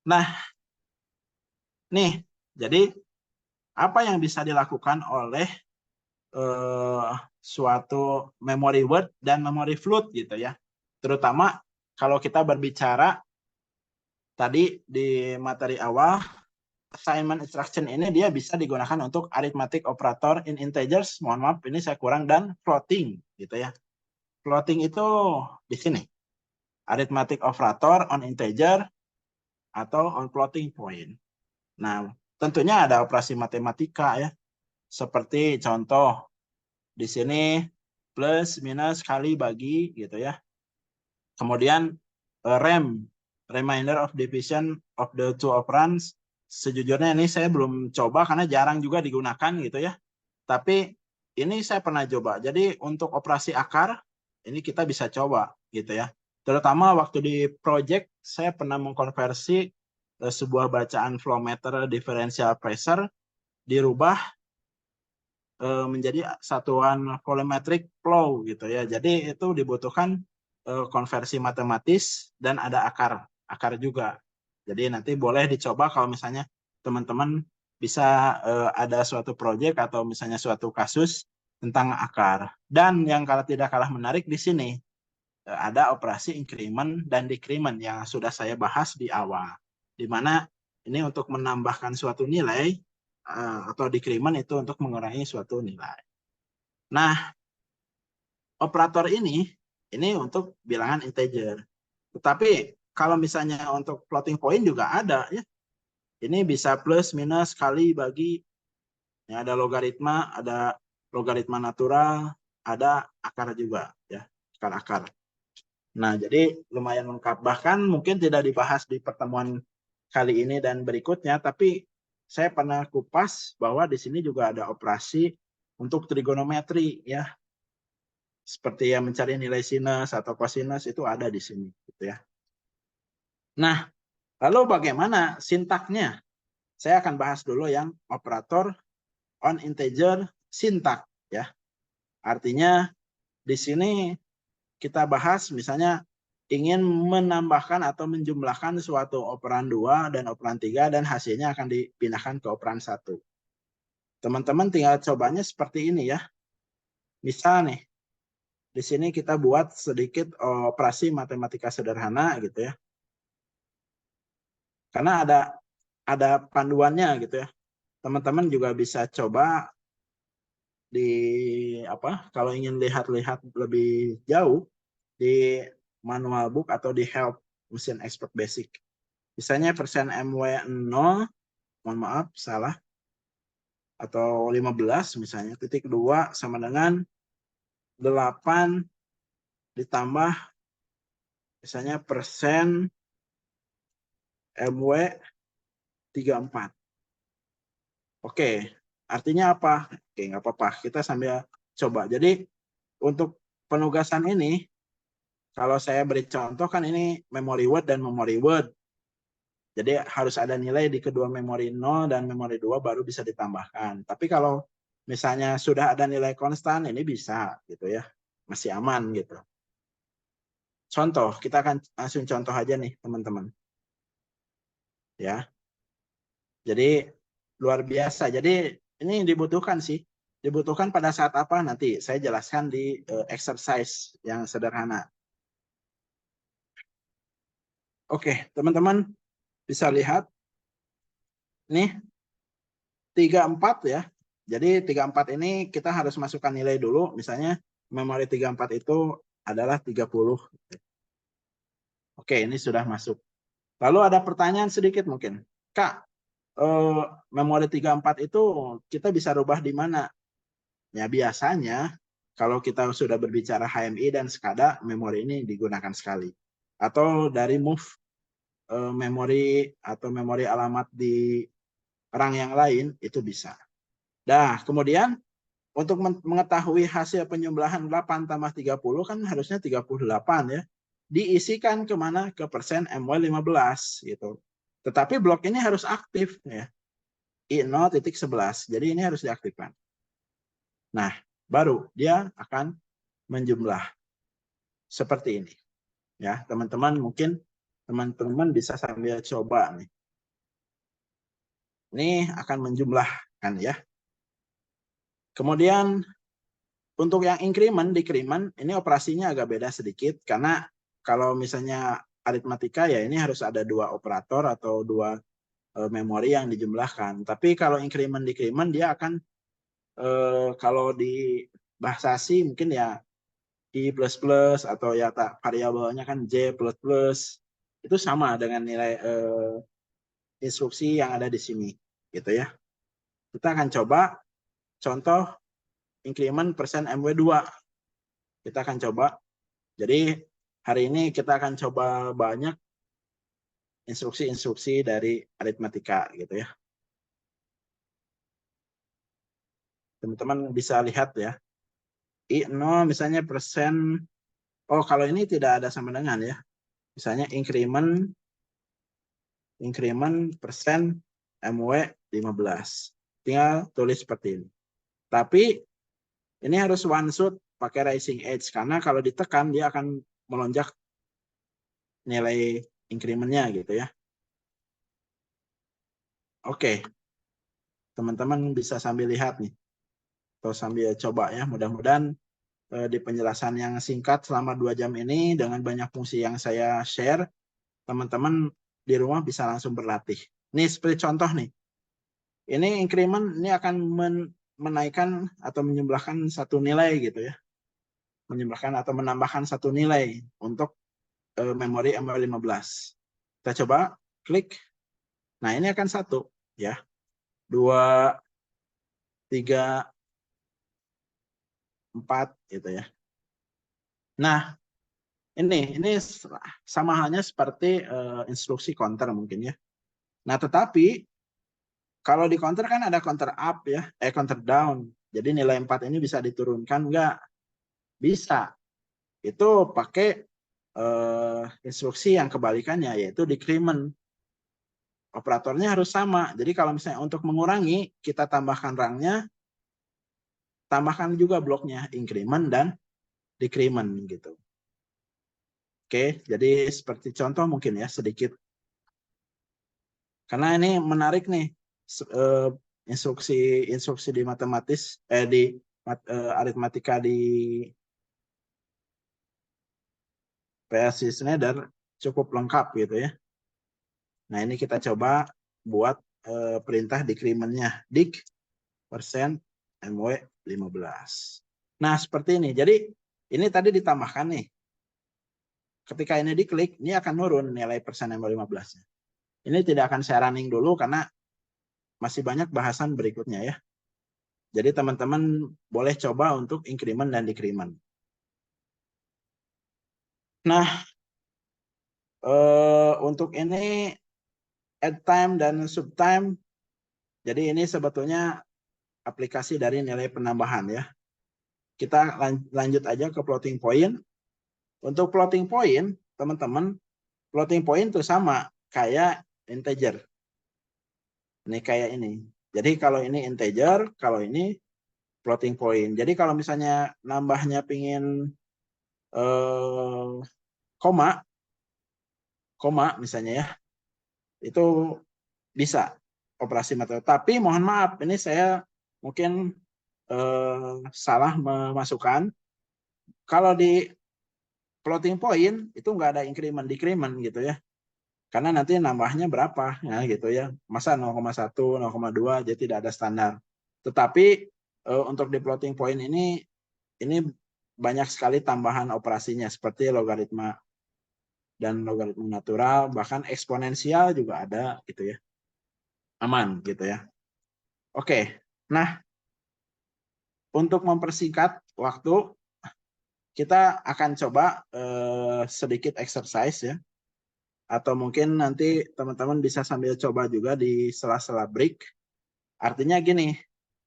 Nah, nih, jadi apa yang bisa dilakukan oleh suatu memory word dan memory float gitu ya. Terutama kalau kita berbicara tadi di materi awal, assignment instruction ini dia bisa digunakan untuk arithmetic operator in integers. Mohon maaf, ini saya kurang, dan floating gitu ya. Floating itu di sini. Arithmetic operator on integer atau on floating point. Nah, tentunya ada operasi matematika ya. Seperti contoh di sini plus minus kali bagi gitu ya. Kemudian remainder of division of the two operands. Sejujurnya ini saya belum coba karena jarang juga digunakan gitu ya. Tapi ini saya pernah coba. Jadi untuk operasi akar ini kita bisa coba gitu ya. Terutama waktu di project saya pernah mengkonversi sebuah bacaan flow meter differential pressure dirubah menjadi satuan volumetric flow gitu ya. Jadi itu dibutuhkan konversi matematis dan ada akar juga. Jadi nanti boleh dicoba kalau misalnya teman-teman bisa ada suatu proyek atau misalnya suatu kasus tentang akar. Dan yang tidak kalah menarik di sini ada operasi increment dan decrement yang sudah saya bahas di awal. Di mana ini untuk menambahkan suatu nilai atau decrement itu untuk mengurangi suatu nilai. Nah, operator ini untuk bilangan integer. Tetapi kalau misalnya untuk floating point juga ada ya. Ini bisa plus, minus, kali, bagi. Ya, ada logaritma natural, ada akar juga ya, akar-akar. Nah, jadi lumayan lengkap. Bahkan mungkin tidak dibahas di pertemuan kali ini dan berikutnya, tapi saya pernah kupas bahwa di sini juga ada operasi untuk trigonometri ya. Seperti yang mencari nilai sinus atau kosinus itu ada di sini gitu ya. Nah, lalu bagaimana sintaknya? Saya akan bahas dulu yang operator on integer syntax ya. Artinya di sini kita bahas misalnya ingin menambahkan atau menjumlahkan suatu operan 2 dan operan 3 dan hasilnya akan dipindahkan ke operan 1. Teman-teman tinggal cobanya seperti ini ya. Misal nih, di sini kita buat sedikit operasi matematika sederhana gitu ya. Karena ada panduannya gitu ya. Teman-teman juga bisa coba di kalau ingin lihat-lihat lebih jauh di manual book atau di help mesin expert basic. Misalnya persen MW0, mohon maaf salah, atau 15 misalnya, titik 2 sama dengan 8 ditambah misalnya persen MW34. Oke, artinya apa? Oke, nggak apa-apa, kita sambil coba. Jadi untuk penugasan ini, kalau saya beri contoh kan ini memory word dan memory word. Jadi harus ada nilai di kedua memori 0 dan memori 2 baru bisa ditambahkan. Tapi kalau misalnya sudah ada nilai konstan, ini bisa gitu ya. Masih aman gitu. Contoh, kita akan langsung contoh aja nih teman-teman. Ya. Jadi luar biasa. Jadi ini dibutuhkan sih. Dibutuhkan pada saat apa nanti saya jelaskan di exercise yang sederhana. Oke, teman-teman bisa lihat nih 34 ya. Jadi 34 ini kita harus masukkan nilai dulu. Misalnya memori 34 itu adalah 30. Oke, ini sudah masuk. Lalu ada pertanyaan sedikit mungkin. Kak, memori 34 itu kita bisa rubah di mana? Ya biasanya kalau kita sudah berbicara HMI dan SCADA, memori ini digunakan sekali. Atau dari move memori atau memori alamat di rang yang lain itu bisa. Nah, kemudian untuk mengetahui hasil penjumlahan 8 tambah 30 kan harusnya 38 ya. Diisikan kemana? Ke persen MW15 gitu. Tetapi blok ini harus aktif ya. I0.11. Jadi ini harus diaktifkan. Nah, baru dia akan menjumlah seperti ini. Ya, teman-teman mungkin Teman-teman bisa sambil coba nih. Ini akan menjumlahkan ya. Kemudian untuk yang increment, decrement, ini operasinya agak beda sedikit karena kalau misalnya aritmatika ya ini harus ada dua operator atau dua memori yang dijumlahkan. Tapi kalau increment, decrement dia akan kalau di bahasa C mungkin ya I++ atau ya tak variabelnya kan J++, itu sama dengan nilai instruksi yang ada di sini gitu ya. Kita akan coba contoh increment persen MW2. Kita akan coba. Jadi hari ini kita akan coba banyak instruksi-instruksi dari aritmatika gitu ya. Teman-teman bisa lihat ya. I0 misalnya persen, oh kalau ini tidak ada sama dengan ya. Misalnya increment persen MW 15. Tinggal tulis seperti ini. Tapi ini harus one shot pakai rising edge karena kalau ditekan dia akan melonjak nilai incrementnya gitu ya. Oke, teman-teman bisa sambil lihat nih atau sambil coba ya. Mudah-mudahan di penjelasan yang singkat selama 2 jam ini dengan banyak fungsi yang saya share, teman-teman di rumah bisa langsung berlatih. Ini seperti contoh nih. Ini increment ini akan menaikkan atau menjumlahkan satu nilai gitu ya. Menjumlahkan atau menambahkan satu nilai untuk memori MW15. Kita coba klik. Nah, ini akan 1 ya. 2 3 4 gitu ya. Nah, ini sama halnya seperti instruksi counter mungkin ya. Nah, tetapi kalau di counter kan ada counter up ya, counter down. Jadi nilai 4 ini bisa diturunkan enggak? Bisa. Itu pakai instruksi yang kebalikannya yaitu decrement. Operatornya harus sama. Jadi kalau misalnya untuk mengurangi, kita tambahkan rangnya, tambahkan juga bloknya increment dan decrement gitu. Oke, jadi seperti contoh mungkin ya sedikit. Karena ini menarik nih instruksi di matematis di aritmatika di PLC Schneider cukup lengkap gitu ya. Nah, ini kita coba buat perintah decrement-nya. Dic persen MW 15. Nah, seperti ini. Jadi, ini tadi ditambahkan nih. Ketika ini diklik, ini akan nurun nilai persen MW 15-nya. Ini tidak akan saya running dulu karena masih banyak bahasan berikutnya ya. Jadi, teman-teman boleh coba untuk increment dan decrement. Nah, untuk ini add time dan subtime, jadi ini sebetulnya aplikasi dari nilai penambahan ya. Kita lanjut aja ke floating point. Untuk floating point, teman-teman, floating point itu sama kayak integer. Ini kayak ini. Jadi kalau ini integer, kalau ini floating point. Jadi kalau misalnya nambahnya pingin koma misalnya ya, itu bisa operasi matematika. Tapi mohon maaf, ini saya mungkin salah memasukkan. Kalau di floating point itu nggak ada increment, decrement gitu ya. Karena nanti nambahnya berapa ya gitu ya. Masa 0,1, 0,2 jadi tidak ada standar. Tetapi untuk di floating point ini banyak sekali tambahan operasinya seperti logaritma dan logaritma natural, bahkan eksponensial juga ada gitu ya. Aman gitu ya. Oke. Nah, untuk mempersingkat waktu kita akan coba sedikit exercise ya. Atau mungkin nanti teman-teman bisa sambil coba juga di sela-sela break. Artinya gini,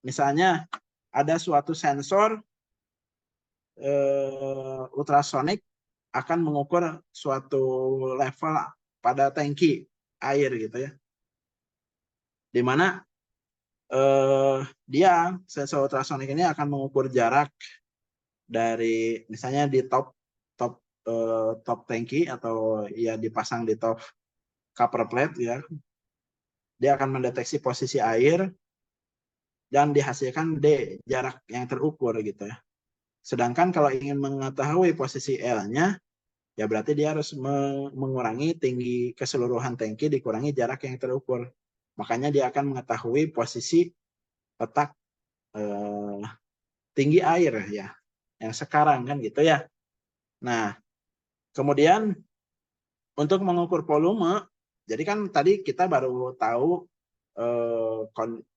misalnya ada suatu sensor ultrasonik akan mengukur suatu level pada tangki air gitu ya. Di mana dia sensor ultrasonik ini akan mengukur jarak dari misalnya di top top tangki atau ya dipasang di top cover plate ya. Dia akan mendeteksi posisi air dan dihasilkan D, jarak yang terukur gitu ya. Sedangkan kalau ingin mengetahui posisi L-nya, ya berarti dia harus mengurangi tinggi keseluruhan tangki dikurangi jarak yang terukur. Makanya dia akan mengetahui posisi letak tinggi air ya, yang sekarang kan gitu ya. Nah, kemudian untuk mengukur volume, jadi kan tadi kita baru tahu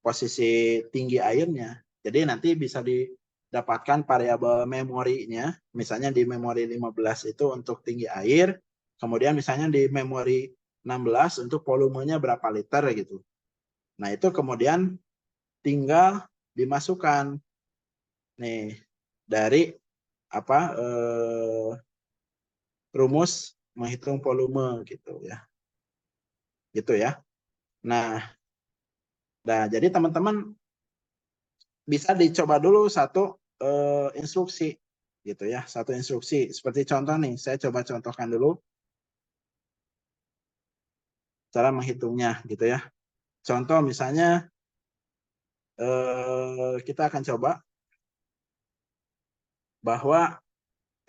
posisi tinggi airnya. Jadi nanti bisa didapatkan variabel memorinya. Misalnya di memori 15 itu untuk tinggi air. Kemudian misalnya di memori 16 untuk volumenya berapa liter gitu. Nah itu kemudian tinggal dimasukkan nih dari apa rumus menghitung volume gitu ya. Gitu ya. Nah jadi teman-teman bisa dicoba dulu satu instruksi gitu ya, satu instruksi seperti contoh nih, saya coba contohkan dulu cara menghitungnya gitu ya. Contoh misalnya kita akan coba bahwa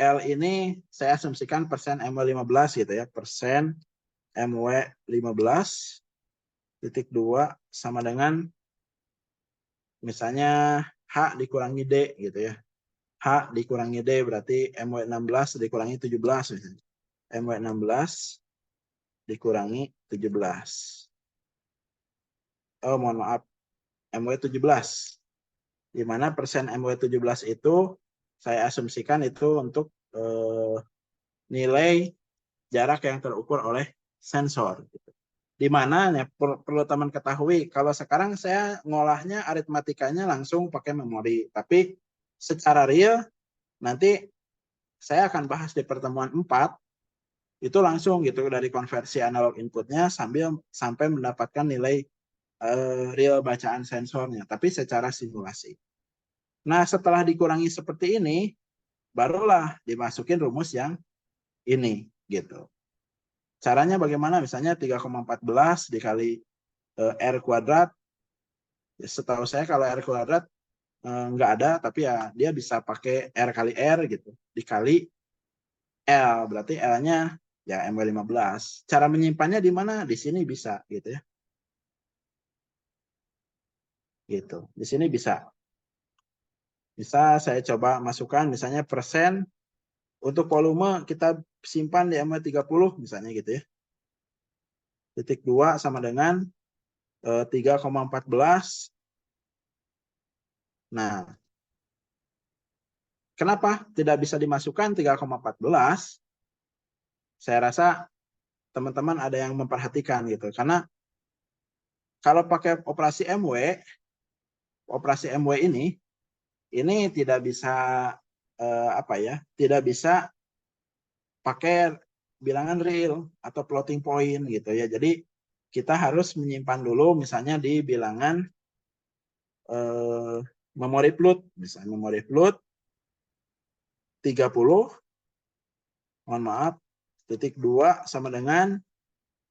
L ini saya asumsikan persen MW15 gitu ya, persen MW15 titik 2 sama dengan misalnya H dikurangi D gitu ya. H dikurangi D berarti MW16 dikurangi 17 misalnya. MW16 dikurangi 17. Oh, mohon maaf. MW17. Di mana persen MW17 itu saya asumsikan itu untuk nilai jarak yang terukur oleh sensor. Di mana ya, perlu teman ketahui, kalau sekarang saya ngolahnya aritmatikanya langsung pakai memori. Tapi secara real nanti saya akan bahas di pertemuan 4 itu langsung gitu dari konversi analog inputnya sampai mendapatkan nilai real bacaan sensornya, tapi secara simulasi. Nah, setelah dikurangi seperti ini, barulah dimasukin rumus yang ini gitu. Caranya bagaimana? Misalnya 3,14 dikali R kuadrat. Ya, setahu saya kalau R kuadrat nggak ada, tapi ya dia bisa pakai R kali R gitu. Dikali L, berarti L-nya ya MW15. Cara menyimpannya di mana? Di sini bisa gitu ya. Gitu. Di sini bisa. Bisa saya coba masukkan misalnya persen untuk volume kita simpan di MW30 misalnya gitu ya. Titik 2 sama dengan 3,14. Nah, kenapa tidak bisa dimasukkan 3,14? Saya rasa teman-teman ada yang memperhatikan gitu. Karena kalau pakai operasi MW ini tidak bisa apa ya? Tidak bisa pakai bilangan real atau floating point gitu ya. Jadi kita harus menyimpan dulu misalnya di bilangan memori float, misalnya memori float 30, mohon maaf, titik 2 sama dengan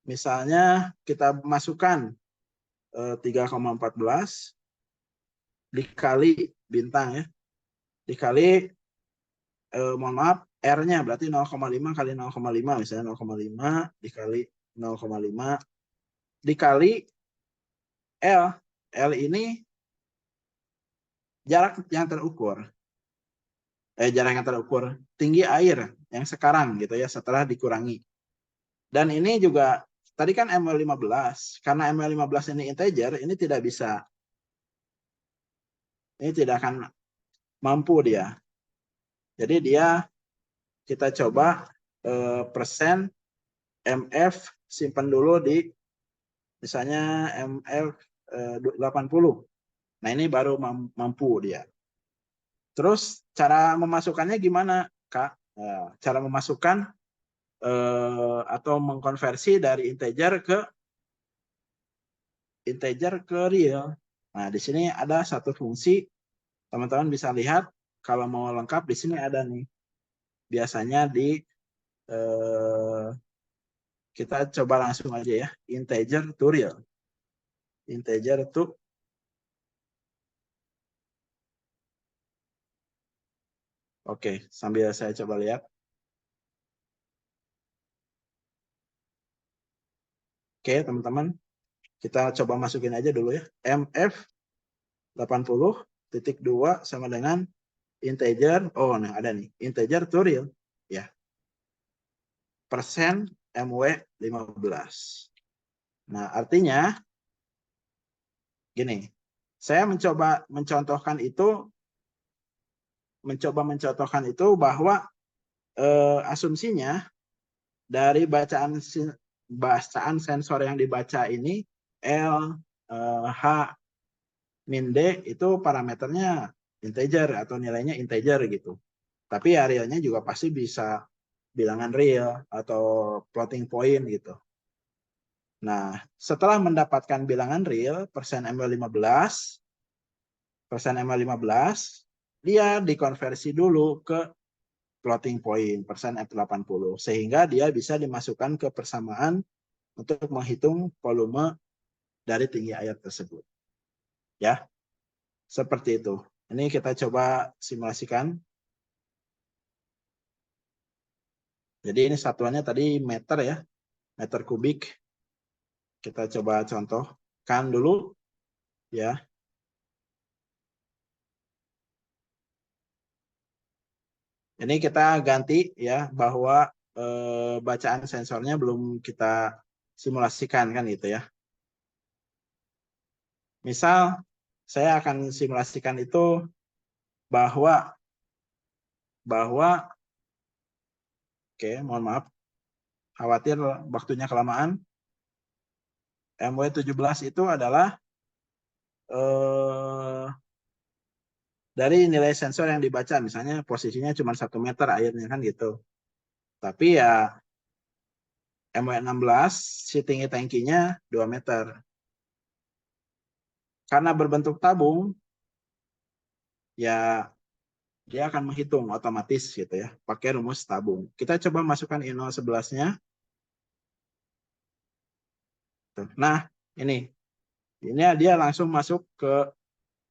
misalnya kita masukkan 3,14 dikali bintang ya, dikali mohon maaf R-nya berarti 0,5 kali 0,5 misalnya 0,5 dikali 0,5 dikali L. L ini jarak yang terukur. Jarak yang terukur tinggi air yang sekarang gitu ya setelah dikurangi. Dan ini juga tadi kan MW15. Karena MW15 ini integer, ini tidak bisa. Ini tidak akan mampu dia. Jadi dia kita coba persen MF simpan dulu di misalnya MF 80. Nah, ini baru mampu dia. Terus cara memasukkannya gimana, Kak? Cara memasukkan atau mengkonversi dari integer ke real. Nah, di sini ada satu fungsi, teman-teman bisa lihat kalau mau lengkap di sini ada nih. Biasanya di kita coba langsung aja ya, integer to real. Integer to Oke, sambil saya coba lihat. Oke, teman-teman, kita coba masukin aja dulu ya. MF 80.2 sama dengan integer. Oh, nah ada nih, integer to real ya. Persen MW 15. Nah, artinya gini. Saya mencoba mencontohkan itu bahwa asumsinya dari bacaan sensor yang dibaca ini L, H, min D itu parameternya integer atau nilainya integer gitu. Tapi ya realnya juga pasti bisa bilangan real atau floating point gitu. Nah, setelah mendapatkan bilangan real persen ML15, dia dikonversi dulu ke floating point persen F80 sehingga dia bisa dimasukkan ke persamaan untuk menghitung volume dari tinggi air tersebut. Ya, seperti itu. Ini kita coba simulasikan. Jadi ini satuannya tadi meter ya, meter kubik. Kita coba contohkan dulu ya. Ini kita ganti ya bahwa bacaan sensornya belum kita simulasikan kan gitu ya. Misal saya akan simulasikan itu bahwa oke, mohon maaf, khawatir waktunya kelamaan. MW17 itu adalah dari nilai sensor yang dibaca, misalnya posisinya cuma 1 meter airnya kan gitu. Tapi ya MW16 si tinggi tangkinya 2 meter. Karena berbentuk tabung, ya dia akan menghitung otomatis gitu ya, pakai rumus tabung. Kita coba masukkan I011-nya. Nah, ini dia langsung masuk ke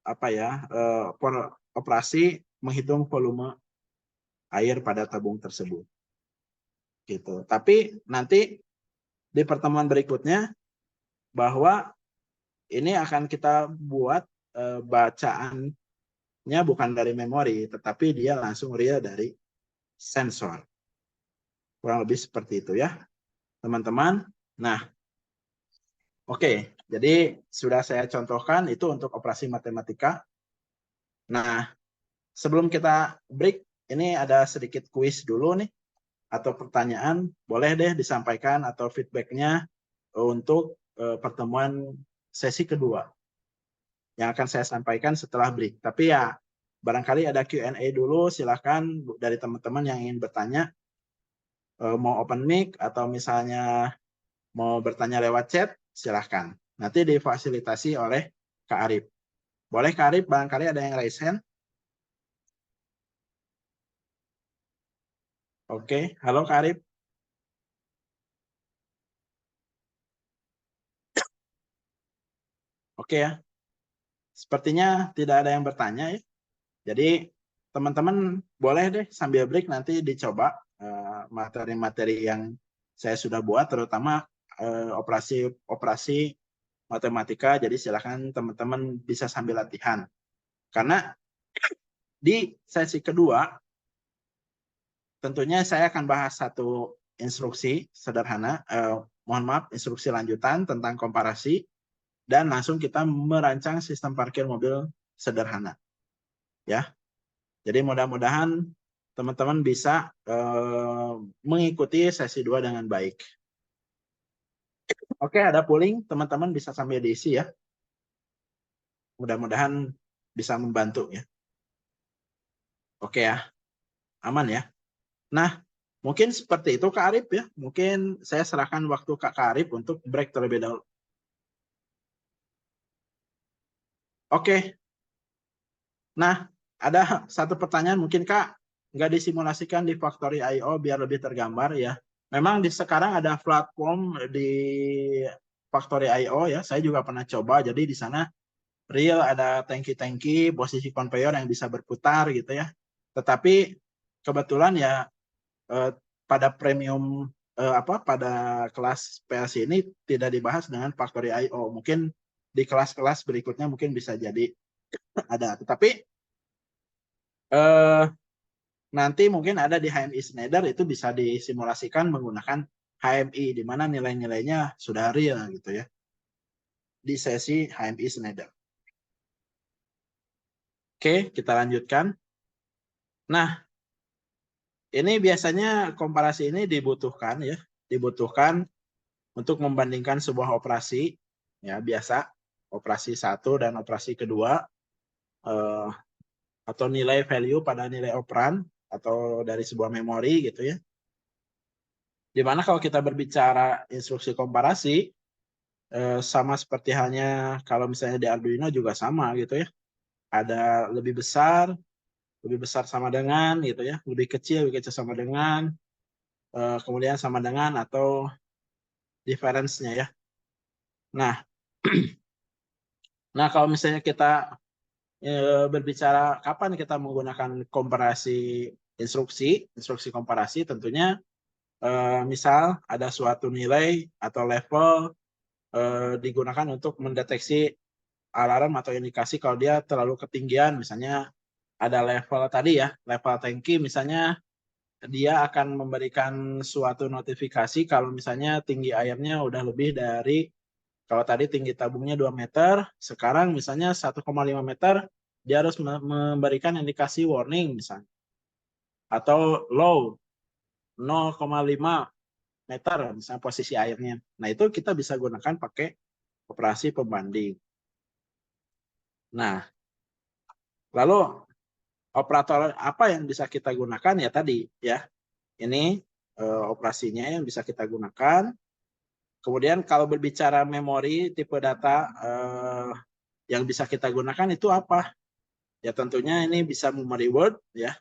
apa ya, operasi menghitung volume air pada tabung tersebut. Gitu. Tapi nanti di pertemuan berikutnya bahwa ini akan kita buat bacaannya bukan dari memori, tetapi dia langsung real dari sensor. Kurang lebih seperti itu ya, teman-teman. Nah, oke. Jadi sudah saya contohkan itu untuk operasi matematika. Nah, sebelum kita break, ini ada sedikit kuis dulu nih, atau pertanyaan, boleh deh disampaikan atau feedbacknya untuk pertemuan sesi kedua yang akan saya sampaikan setelah break. Tapi ya barangkali ada Q&A dulu, silahkan dari teman-teman yang ingin bertanya, mau open mic atau misalnya mau bertanya lewat chat, silahkan. Nanti difasilitasi oleh Kak Arif. Boleh Kak Arif, barangkali ada yang raise hand. Oke, halo Kak Arif. Oke ya, sepertinya tidak ada yang bertanya ya. Jadi teman-teman boleh deh sambil break nanti dicoba materi-materi yang saya sudah buat, terutama operasi matematika. Jadi silakan teman-teman bisa sambil latihan. Karena di sesi kedua tentunya saya akan bahas satu instruksi sederhana, mohon maaf, instruksi lanjutan tentang komparasi, dan langsung kita merancang sistem parkir mobil sederhana. Ya, jadi mudah-mudahan teman-teman bisa mengikuti sesi 2 dengan baik. Oke, ada polling, teman-teman bisa sambil diisi ya. Mudah-mudahan bisa membantu ya. Oke ya, aman ya. Nah, mungkin seperti itu Kak Arif ya. Mungkin saya serahkan waktu Kak Arif untuk break terlebih dahulu. Oke. Nah, ada satu pertanyaan mungkin Kak. nggak disimulasikan di Factory IO biar lebih tergambar ya. Memang di sekarang ada platform di Factory IO ya, saya juga pernah coba, jadi di sana real ada tangki-tangki, posisi conveyor yang bisa berputar gitu ya. Tetapi kebetulan ya pada premium pada kelas PLC ini tidak dibahas dengan Factory IO. Mungkin di kelas-kelas berikutnya mungkin bisa jadi ada. Tetapi nanti mungkin ada di HMI Schneider itu bisa disimulasikan menggunakan HMI di mana nilai-nilainya sudah real gitu ya. Di sesi HMI Schneider. Oke, kita lanjutkan. Nah, ini biasanya komparasi ini dibutuhkan ya, dibutuhkan untuk membandingkan sebuah operasi ya biasa operasi 1 dan operasi kedua atau nilai value pada nilai operan atau dari sebuah memori gitu ya. Dimana kalau kita berbicara instruksi komparasi sama seperti halnya kalau misalnya di Arduino juga sama gitu ya. Ada lebih besar sama dengan gitu ya, lebih kecil sama dengan, kemudian sama dengan atau difference-nya ya. Nah, kalau misalnya kita berbicara kapan kita menggunakan komparasi instruksi komparasi, tentunya misal ada suatu nilai atau level digunakan untuk mendeteksi alarm atau indikasi kalau dia terlalu ketinggian, misalnya ada level tadi ya, level tangki misalnya dia akan memberikan suatu notifikasi kalau misalnya tinggi airnya udah lebih dari, kalau tadi tinggi tabungnya 2 meter, sekarang misalnya 1,5 meter, dia harus memberikan indikasi warning misalnya. Atau low, 0,5 meter misalnya posisi airnya. Nah itu kita bisa gunakan pakai operasi pembanding. Nah, lalu operator apa yang bisa kita gunakan ya tadi ya. Ini operasinya yang bisa kita gunakan. Kemudian kalau berbicara memori tipe data yang bisa kita gunakan itu apa? Ya tentunya ini bisa memory word ya.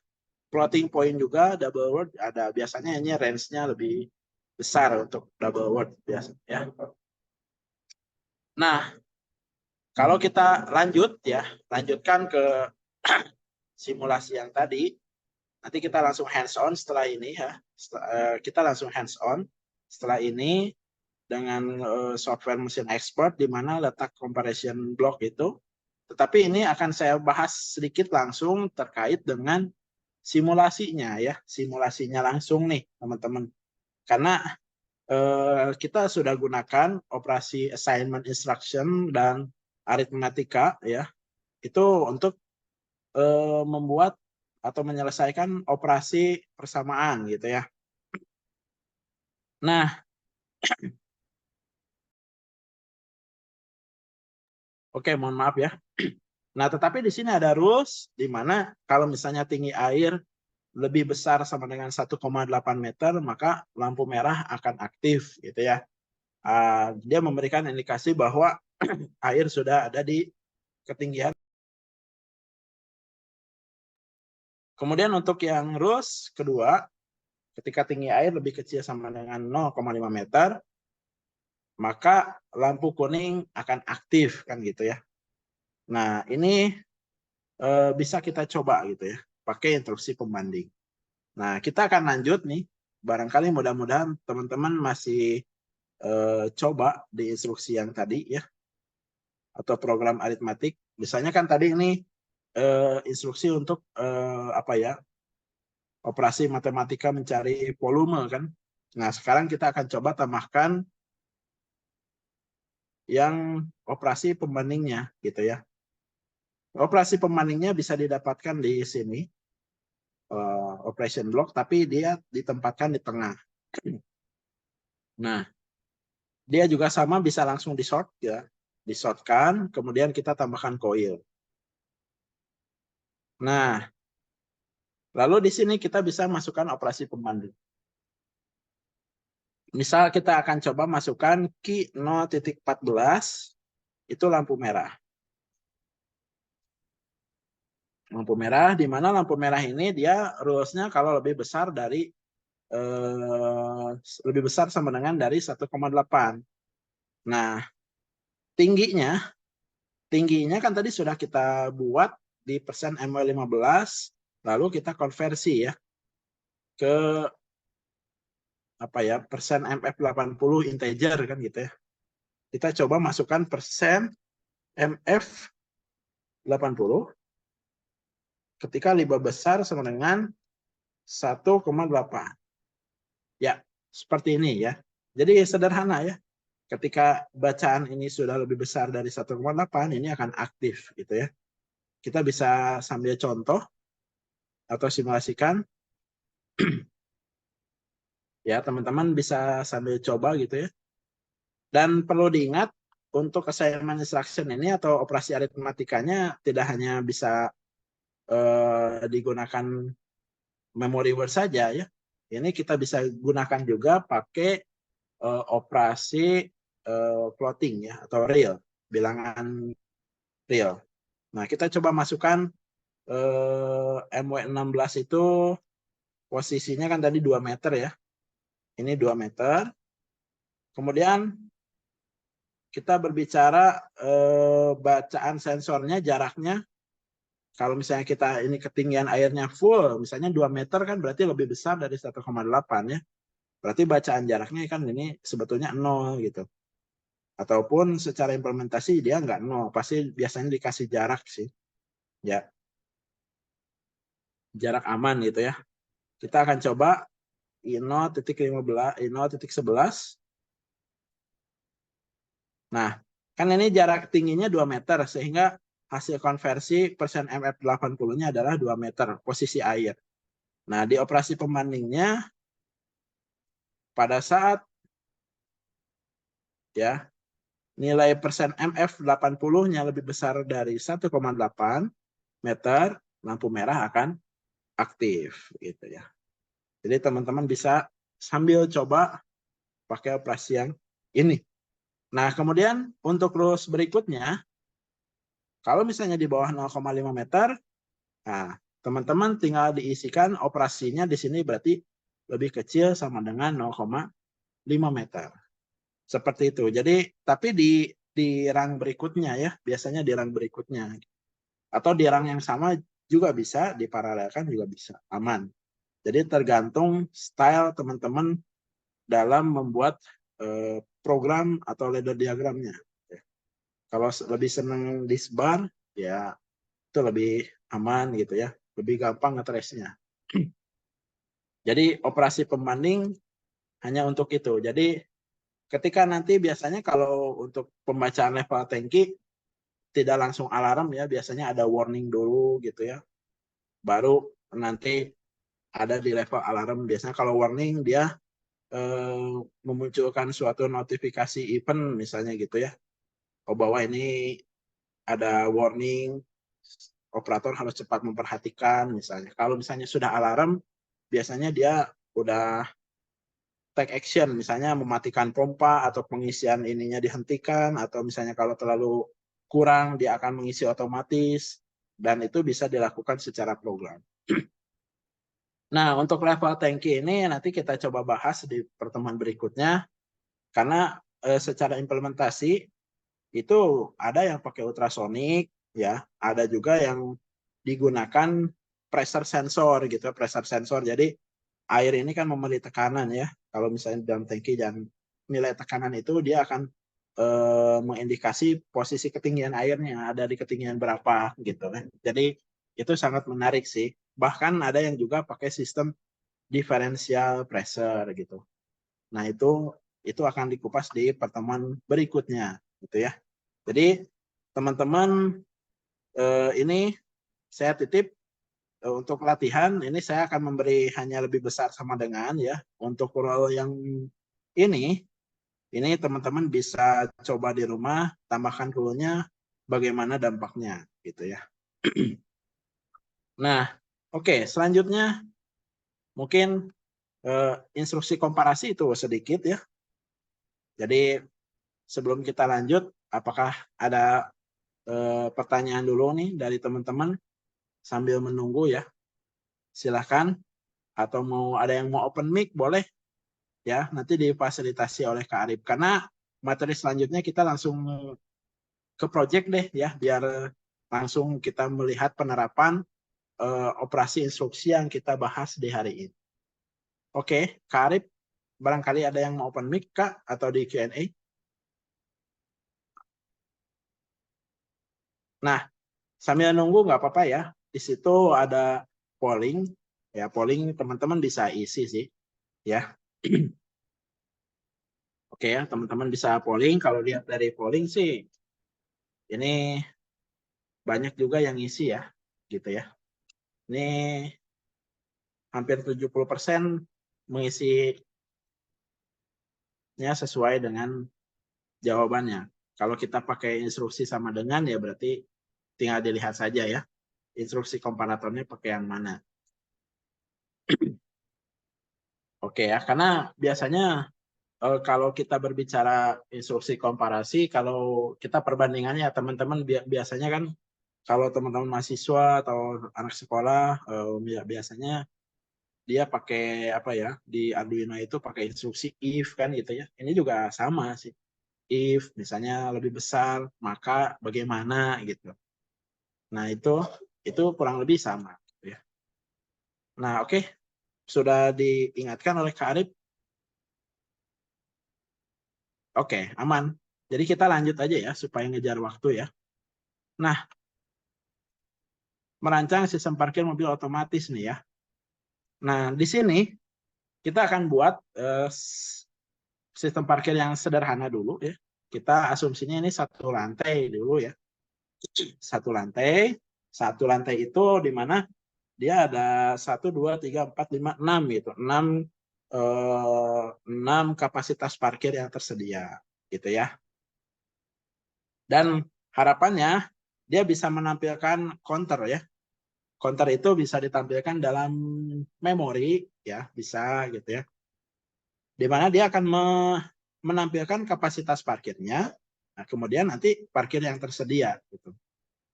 Floating point juga, double word ada, biasanya ini range-nya lebih besar untuk double word biasa ya. Nah, kalau kita lanjutkan ke simulasi yang tadi, nanti kita langsung hands on setelah ini ya. Kita langsung hands on setelah ini dengan software mesin expert di mana letak comparison block itu. Tetapi ini akan saya bahas sedikit langsung terkait dengan simulasinya ya, simulasinya langsung nih teman-teman. Karena kita sudah gunakan operasi assignment instruction dan aritmatika ya, itu untuk membuat atau menyelesaikan operasi persamaan gitu ya. Nah, oke, mohon maaf ya. Nah, tetapi di sini ada rules di mana kalau misalnya tinggi air lebih besar sama dengan 1,8 meter, maka lampu merah akan aktif gitu ya. Dia memberikan indikasi bahwa air sudah ada di ketinggian. Kemudian untuk yang rules kedua, ketika tinggi air lebih kecil sama dengan 0,5 meter, maka lampu kuning akan aktif kan gitu ya. Nah, ini bisa kita coba gitu ya, pakai instruksi pembanding. Nah, kita akan lanjut nih. Barangkali mudah-mudahan teman-teman masih coba di instruksi yang tadi ya, atau program aritmatik. Misalnya kan tadi ini instruksi untuk apa ya, operasi matematika mencari volume kan. Nah, sekarang kita akan coba tambahkan yang operasi pembandingnya gitu ya. Operasi pembandingnya bisa didapatkan di sini, operation block, tapi dia ditempatkan di tengah. Nah, dia juga sama bisa langsung di-sort ya. Di-sortkan, kemudian kita tambahkan coil. Nah, lalu di sini kita bisa masukkan operasi pembanding. Misal kita akan coba masukkan key 0.14, itu lampu merah. Lampu merah, di mana lampu merah ini dia rules-nya kalau lebih besar dari lebih besar sama dengan dari 1,8. Nah, tingginya kan tadi sudah kita buat di persen MW15, lalu kita konversi ya ke apa ya, persen MF80 integer kan gitu ya. Kita coba masukkan persen MF80 ketika lebih besar sama dengan 1,8. Ya, seperti ini ya. Jadi sederhana ya. Ketika bacaan ini sudah lebih besar dari 1,8, ini akan aktif gitu ya. Kita bisa sambil contoh atau simulasikan. Ya, teman-teman bisa sambil coba gitu ya. Dan perlu diingat, untuk assignment instruction ini atau operasi aritmatikanya tidak hanya bisa digunakan memory word saja ya. Ini kita bisa gunakan juga pakai operasi floating ya atau real, bilangan real. Nah, kita coba masukkan MW16 itu posisinya kan tadi 2 meter ya. Ini 2 meter. Kemudian kita berbicara bacaan sensornya, jaraknya. Kalau misalnya kita ini ketinggian airnya full, misalnya 2 meter kan berarti lebih besar dari 1,8 ya. Berarti bacaan jaraknya kan ini sebetulnya 0 gitu. Ataupun secara implementasi dia nggak 0, pasti biasanya dikasih jarak sih. Ya, jarak aman gitu ya. Kita akan coba I0.11. Nah, kan ini jarak tingginya 2 meter, sehingga hasil konversi persen MF80-nya adalah 2 meter, posisi air. Nah, di operasi pembandingnya, pada saat ya nilai persen MF80-nya lebih besar dari 1,8 meter, lampu merah akan aktif gitu ya. Jadi teman-teman bisa sambil coba pakai operasi yang ini. Nah, kemudian untuk rules berikutnya, kalau misalnya di bawah 0,5 meter, nah, teman-teman tinggal diisikan operasinya di sini berarti lebih kecil sama dengan 0,5 meter. Seperti itu. Jadi, tapi di rang berikutnya ya, biasanya di rang berikutnya. Atau di rang yang sama juga bisa, diparalelkan juga bisa, aman. Jadi tergantung style teman-teman dalam membuat program atau ladder diagramnya. Kalau lebih senang disebar, ya itu lebih aman gitu ya, lebih gampang ngetrace-nya. Jadi operasi pembanding hanya untuk itu. Jadi ketika nanti biasanya kalau untuk pembacaan level tangki tidak langsung alarm ya, biasanya ada warning dulu gitu ya. Baru nanti ada di level alarm. Biasanya kalau warning dia memunculkan suatu notifikasi event misalnya gitu ya. Oh, bahwa ini ada warning, operator harus cepat memperhatikan misalnya. Kalau misalnya sudah alarm, biasanya dia udah take action, misalnya mematikan pompa atau pengisian ininya dihentikan, atau misalnya kalau terlalu kurang dia akan mengisi otomatis, dan itu bisa dilakukan secara program. Nah, untuk level tangki ini nanti kita coba bahas di pertemuan berikutnya, karena secara implementasi itu ada yang pakai ultrasonik, ya, ada juga yang digunakan pressure sensor gitu, pressure sensor. Jadi air ini kan memberi tekanan ya. Kalau misalnya dalam tangki dan nilai tekanan itu dia akan mengindikasi posisi ketinggian airnya ada di ketinggian berapa gitu kan. Jadi itu sangat menarik sih. Bahkan ada yang juga pakai sistem differential pressure gitu. Nah, itu akan dikupas di pertemuan berikutnya gitu ya. Jadi teman-teman ini saya titip untuk latihan, ini saya akan memberi hanya lebih besar sama dengan ya. Untuk role yang ini teman-teman bisa coba di rumah, tambahkan rule-nya bagaimana dampaknya gitu ya. Nah, oke, selanjutnya mungkin instruksi komparasi itu sedikit ya. Jadi sebelum kita lanjut, apakah ada pertanyaan dulu nih dari teman-teman? sambil menunggu ya, silahkan. Atau mau ada yang mau open mic boleh ya, nanti difasilitasi oleh Kak Arif. Karena materi selanjutnya kita langsung ke project deh ya, biar langsung kita melihat penerapan operasi instruksi yang kita bahas di hari ini. Oke, Kak Arif, barangkali ada yang mau open mic Kak atau di Q&A? Nah, sambil nunggu nggak apa-apa ya. Di situ ada polling, ya polling teman-teman bisa isi sih, ya. Oke ya, teman-teman bisa polling. Kalau lihat dari polling sih, ini banyak juga yang isi ya, gitu ya. Ini hampir 70% mengisinya sesuai dengan jawabannya. Kalau kita pakai instruksi sama dengan ya berarti tinggal dilihat saja ya. Instruksi komparatornya pakai yang mana. Oke ya, karena biasanya kalau kita berbicara instruksi komparasi, kalau kita perbandingannya teman-teman biasanya kan kalau teman-teman mahasiswa atau anak sekolah biasanya dia pakai apa ya, di Arduino itu pakai instruksi if kan gitu ya. Ini juga sama sih. If misalnya lebih besar, maka bagaimana gitu. Nah, itu kurang lebih sama gitu ya. Nah, oke. Sudah diingatkan oleh Kak Arif. Oke, aman. Jadi kita lanjut aja ya supaya ngejar waktu ya. Nah, merancang sistem parkir mobil otomatis nih ya. Nah, di sini kita akan buat sistem parkir yang sederhana dulu ya. Kita asumsinya ini satu lantai dulu ya. Satu lantai itu di mana dia ada 1, 2, 3, 4, 5, 6 gitu. 6 kapasitas parkir yang tersedia gitu ya. Dan harapannya dia bisa menampilkan counter ya. Counter itu bisa ditampilkan dalam memori ya, bisa gitu ya. Di mana dia akan menampilkan kapasitas parkirnya. Nah, kemudian nanti parkir yang tersedia gitu.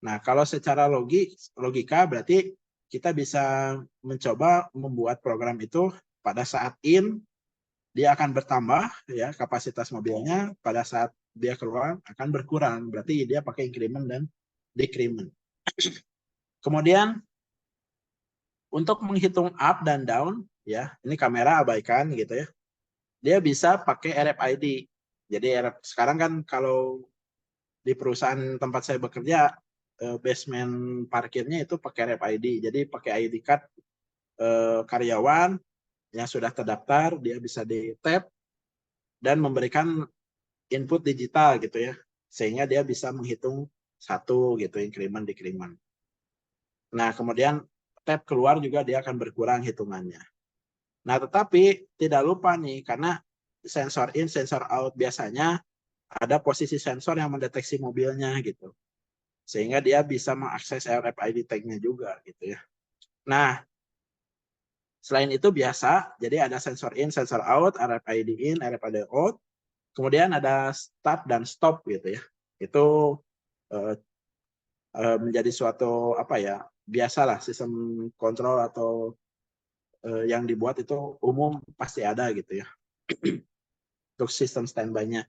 Nah, kalau secara logika berarti kita bisa mencoba membuat program itu pada saat in dia akan bertambah ya kapasitas mobilnya, pada saat dia keluar akan berkurang. Berarti dia pakai increment dan decrement. Kemudian untuk menghitung up dan down ya, ini kamera abaikan gitu ya. Dia bisa pakai RFID. Jadi sekarang kan kalau di perusahaan tempat saya bekerja basement parkirnya itu pakai RFID. Jadi pakai ID card karyawan yang sudah terdaftar, dia bisa di tap dan memberikan input digital gitu ya, sehingga dia bisa menghitung satu gitu increment decrement. Nah kemudian tab keluar juga dia akan berkurang hitungannya. Nah tetapi tidak lupa nih, karena sensor in sensor out biasanya ada posisi sensor yang mendeteksi mobilnya gitu, sehingga dia bisa mengakses RFID tag-nya juga gitu ya. Nah selain itu biasa, jadi ada sensor in, sensor out, RFID in, RFID out. Kemudian ada start dan stop gitu ya. Itu menjadi suatu apa ya, biasalah sistem kontrol atau yang dibuat itu umum pasti ada gitu ya. Untuk sistem standby-nya.